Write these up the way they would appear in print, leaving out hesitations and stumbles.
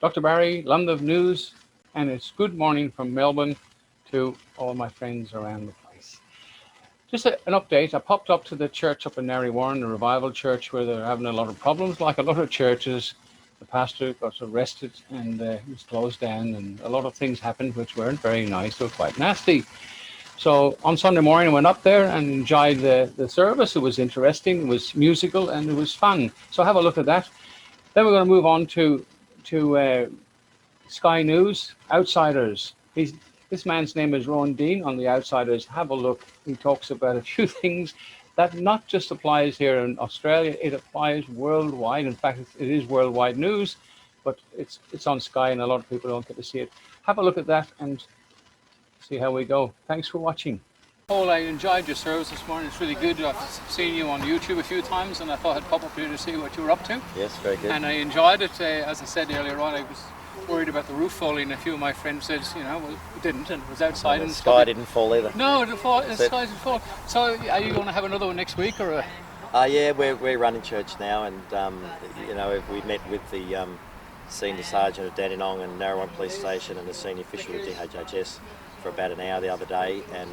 Dr. Barry, London News, and it's good morning from Melbourne to all my friends around the place. Just an update. I popped up to the church up in Narry Warren, the Revival Church, where they're having a lot of problems. Like a lot of churches, the pastor got arrested and it was closed down, and a lot of things happened which weren't very nice. They were quite nasty. So on Sunday morning, I went up there and enjoyed the service. It was interesting, it was musical, and it was fun. So have a look at that. Then we're going to move on to Sky News, Outsiders. This man's name is Rowan Dean on the Outsiders. Have a look. He talks about a few things that not just applies here in Australia, it applies worldwide. In fact, it is worldwide news, but it's on Sky and a lot of people don't get to see it. Have a look at that and see how we go. Thanks for watching. Paul, I enjoyed your service this morning. It's really good. I've seen you on YouTube a few times and I thought I'd pop up here to see what you were up to. Yes, very good. And I enjoyed it. As I said earlier on, I was worried about the roof falling. A few of my friends said, well, it didn't, and it was outside. And the sky didn't fall either. No, the sky didn't fall. So are you going to have another one next week? Or? Yeah, we're running church now, and we met with the Senior Sergeant of Dandenong and Narrowong Police Station and the Senior Official of DHHS for about an hour the other day, and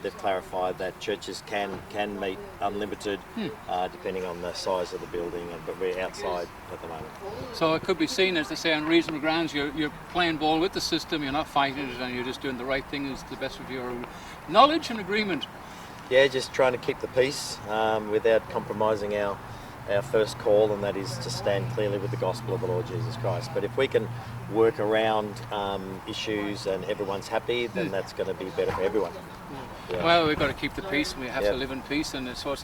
they've clarified that churches can meet unlimited depending on the size of the building, but we're outside at the moment. So it could be seen, as they say, on reasonable grounds. You're playing ball with the system, you're not fighting it, and you're just doing the right thing as the best of your knowledge and agreement. Yeah, just trying to keep the peace without compromising our first call, and that is to stand clearly with the gospel of the Lord Jesus Christ. But if we can work around issues and everyone's happy, then that's going to be better for everyone. Yeah. Well, we've got to keep the peace, and we have to live in peace, and it's what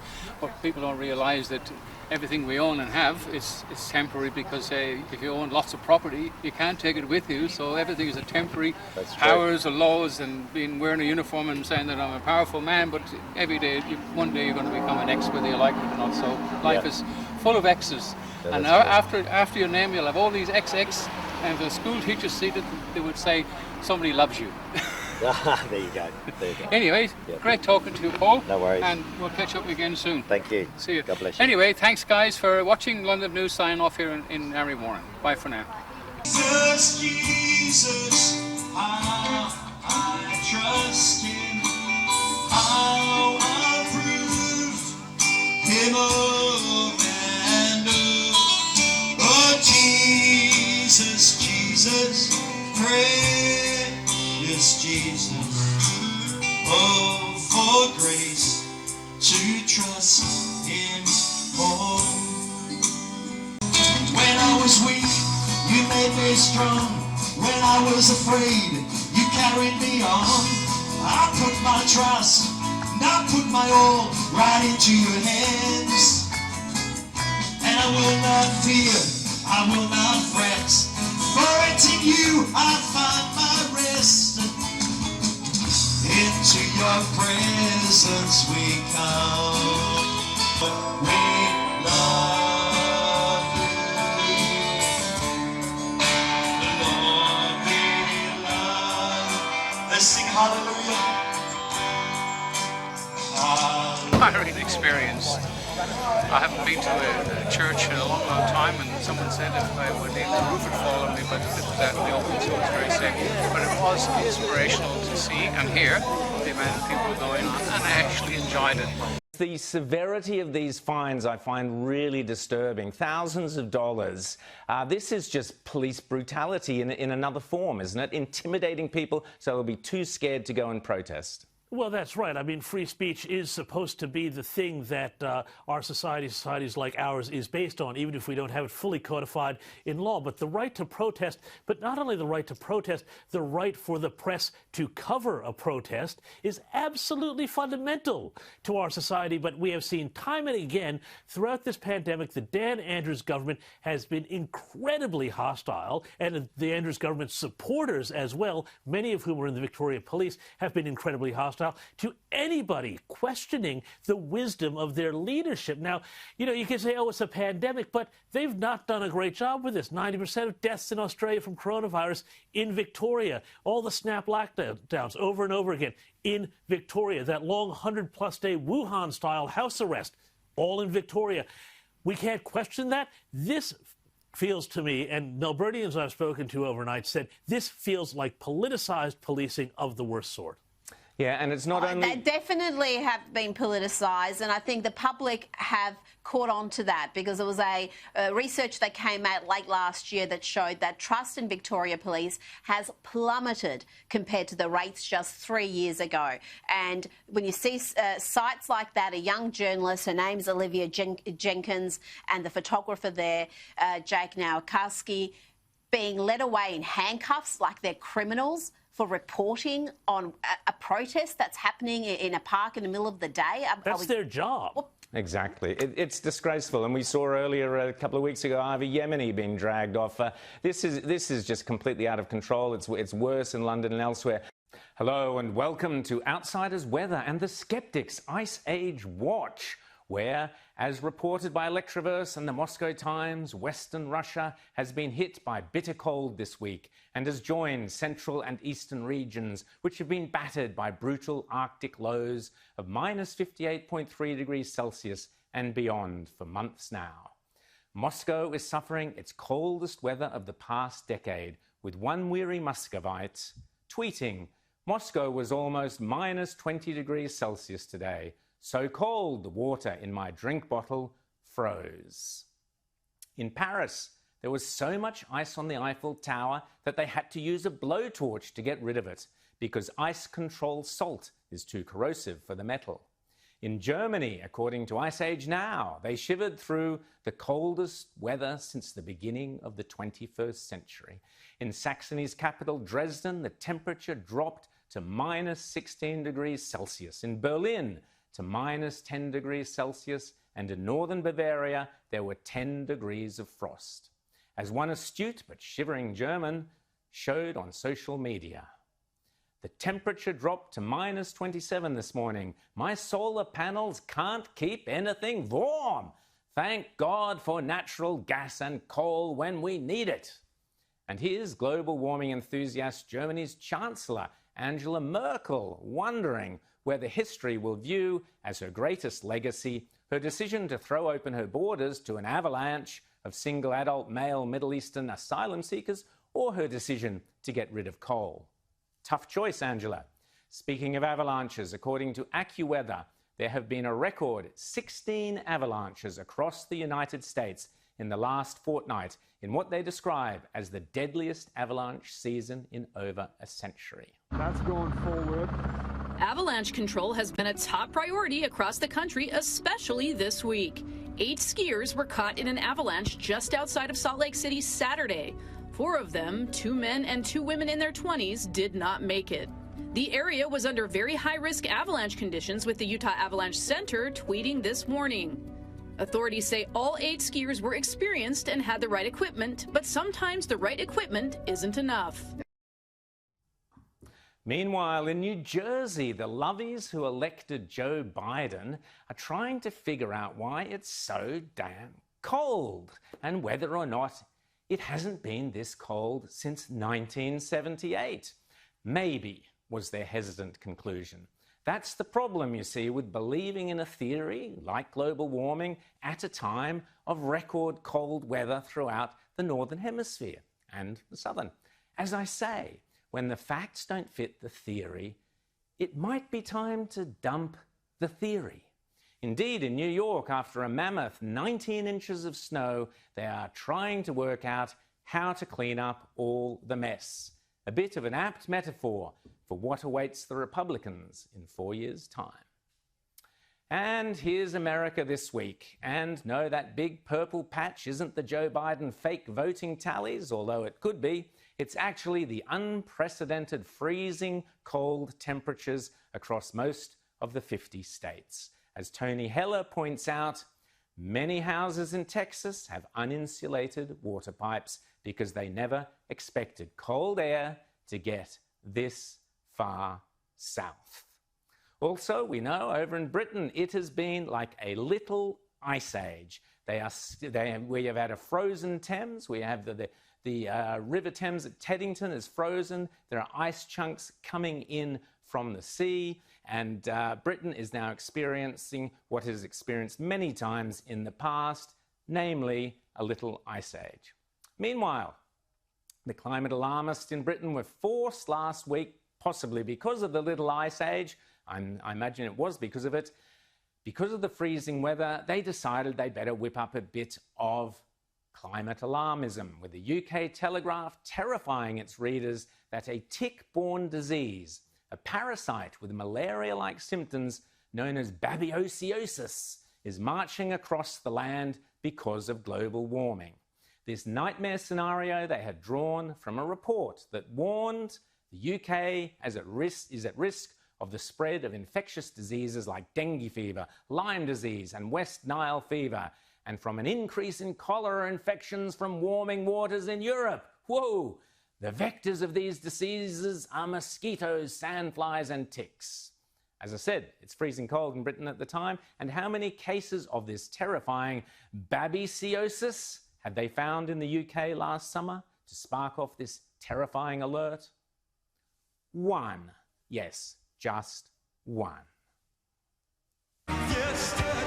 people don't realise, that everything we own and have is temporary, because if you own lots of property, you can't take it with you, so everything is a temporary. Powers or laws, and wearing a uniform and saying that I'm a powerful man, but every day, one day you're going to become an X, whether you like it or not. So life is full of X's, and after your name you'll have all these XX, and if the school teachers see it, they would say somebody loves you. There you go. Anyway, great talking to you, Paul. No worries. And we'll catch up again soon. Thank you. See you. God bless you. Anyway, thanks guys for watching London News. Sign off here in Narry Warren. Bye for now. Jesus, I trust him. How I prove him of and of. Oh, Jesus, Jesus, precious Jesus. Oh, for grace to trust him more. When I was weak, you made me strong. When I was afraid, you carried me on. I put my trust, and I put my all right into your hands. And I will not fear, I will not fret, for it's in you I find my rest. Into your presence we come. We love you. Lord, we love. Let's sing hallelujah. Tiring experience. I haven't been to a church in a long time, and someone said if I would need the roof would fall on me, but it was out in the open, so it was very safe. But it was inspirational to see and hear the amount of people going on, and I actually enjoyed it. The severity of these fines I find really disturbing. Thousands of dollars. This is just police brutality in another form, isn't it? Intimidating people so they'll be too scared to go and protest. Well, that's right. I mean, free speech is supposed to be the thing that our societies like ours is based on, even if we don't have it fully codified in law. But the right to protest, but not only the right to protest, the right for the press to cover a protest is absolutely fundamental to our society. But we have seen time and again throughout this pandemic, the Dan Andrews government has been incredibly hostile, and the Andrews government supporters as well, many of whom are in the Victoria Police, have been incredibly hostile to anybody questioning the wisdom of their leadership. Now, you can say, oh, it's a pandemic, but they've not done a great job with this. 90% of deaths in Australia from coronavirus in Victoria. All the snap lockdowns over and over again in Victoria. That long 100-plus day Wuhan-style house arrest, all in Victoria. We can't question that. This feels to me, and Melburnians I've spoken to overnight said, this feels like politicized policing of the worst sort. Yeah, and it's not only... They definitely have been politicised, and I think the public have caught on to that, because there was a research that came out late last year that showed that trust in Victoria Police has plummeted compared to the rates just 3 years ago. And when you see sites like that, a young journalist, her name's Olivia Jenkins, and the photographer there, Jake Nowakowski, being led away in handcuffs like they're criminals for reporting on a protest that's happening in a park in the middle of the day. That's their job. Well, exactly. It's disgraceful. And we saw earlier a couple of weeks ago Ivy Yemeni being dragged off. This is just completely out of control. It's worse in London and elsewhere. Hello and welcome to Outsiders Weather and the Skeptics Ice Age Watch, where, as reported by Electroverse and the Moscow Times, Western Russia has been hit by bitter cold this week and has joined central and eastern regions, which have been battered by brutal Arctic lows of minus 58.3 degrees Celsius and beyond for months now. Moscow is suffering its coldest weather of the past decade, with one weary Muscovite tweeting, "Moscow was almost minus 20 degrees Celsius today. So cold, the water in my drink bottle froze." In Paris, there was so much ice on the Eiffel Tower that they had to use a blowtorch to get rid of it because ice-controlled salt is too corrosive for the metal. In Germany, according to Ice Age Now, they shivered through the coldest weather since the beginning of the 21st century. In Saxony's capital, Dresden, the temperature dropped to minus 16 degrees Celsius. In Berlin, to minus 10 degrees Celsius, and in northern Bavaria, there were 10 degrees of frost, as one astute but shivering German showed on social media. The temperature dropped to minus 27 this morning. My solar panels can't keep anything warm. Thank God for natural gas and coal when we need it. And here's global warming enthusiast Germany's Chancellor, Angela Merkel, wondering whether history will view as her greatest legacy her decision to throw open her borders to an avalanche of single adult male Middle Eastern asylum seekers, or her decision to get rid of coal. Tough choice, Angela. Speaking of avalanches, according to AccuWeather, there have been a record 16 avalanches across the United States in the last fortnight in what they describe as the deadliest avalanche season in over a century. That's going forward. Avalanche control has been a top priority across the country, especially this week. 8 skiers were caught in an avalanche just outside of Salt Lake City Saturday. 4 of them, 2 men and 2 women in their 20s, did not make it. The area was under very high-risk avalanche conditions, with the Utah Avalanche Center tweeting this morning. Authorities say all 8 skiers were experienced and had the right equipment, but sometimes the right equipment isn't enough. Meanwhile, in New Jersey, the lovies who elected Joe Biden are trying to figure out why it's so damn cold and whether or not it hasn't been this cold since 1978. Maybe, was their hesitant conclusion. That's the problem, you see, with believing in a theory like global warming at a time of record cold weather throughout the Northern Hemisphere and the Southern. As I say, when the facts don't fit the theory, it might be time to dump the theory. Indeed, in New York, after a mammoth 19 inches of snow, they are trying to work out how to clean up all the mess. A bit of an apt metaphor for what awaits the Republicans in 4 years' time. And here's America this week. And no, that big purple patch isn't the Joe Biden fake voting tallies, although it could be. It's actually the unprecedented freezing cold temperatures across most of the 50 states. As Tony Heller points out, many houses in Texas have uninsulated water pipes because they never expected cold air to get this far south. Also, we know over in Britain, it has been like a little ice age. We have had a frozen Thames. We have the River Thames at Teddington is frozen. There are ice chunks coming in from the sea. And Britain is now experiencing what it has experienced many times in the past, namely a little ice age. Meanwhile, the climate alarmists in Britain were forced last week, possibly because of the Little Ice Age, I imagine it was because of it, because of the freezing weather, they decided they better whip up a bit of climate alarmism, with the UK Telegraph terrifying its readers that a tick-borne disease, a parasite with malaria-like symptoms known as babesiosis, is marching across the land because of global warming. This nightmare scenario they had drawn from a report that warned the UK is at risk of the spread of infectious diseases like dengue fever, Lyme disease and West Nile fever, and from an increase in cholera infections from warming waters in Europe. Whoa! The vectors of these diseases are mosquitoes, sandflies and ticks. As I said, it's freezing cold in Britain at the time, and how many cases of this terrifying babesiosis had they found in the UK last summer to spark off this terrifying alert? 1. Yes, just 1. Yesterday.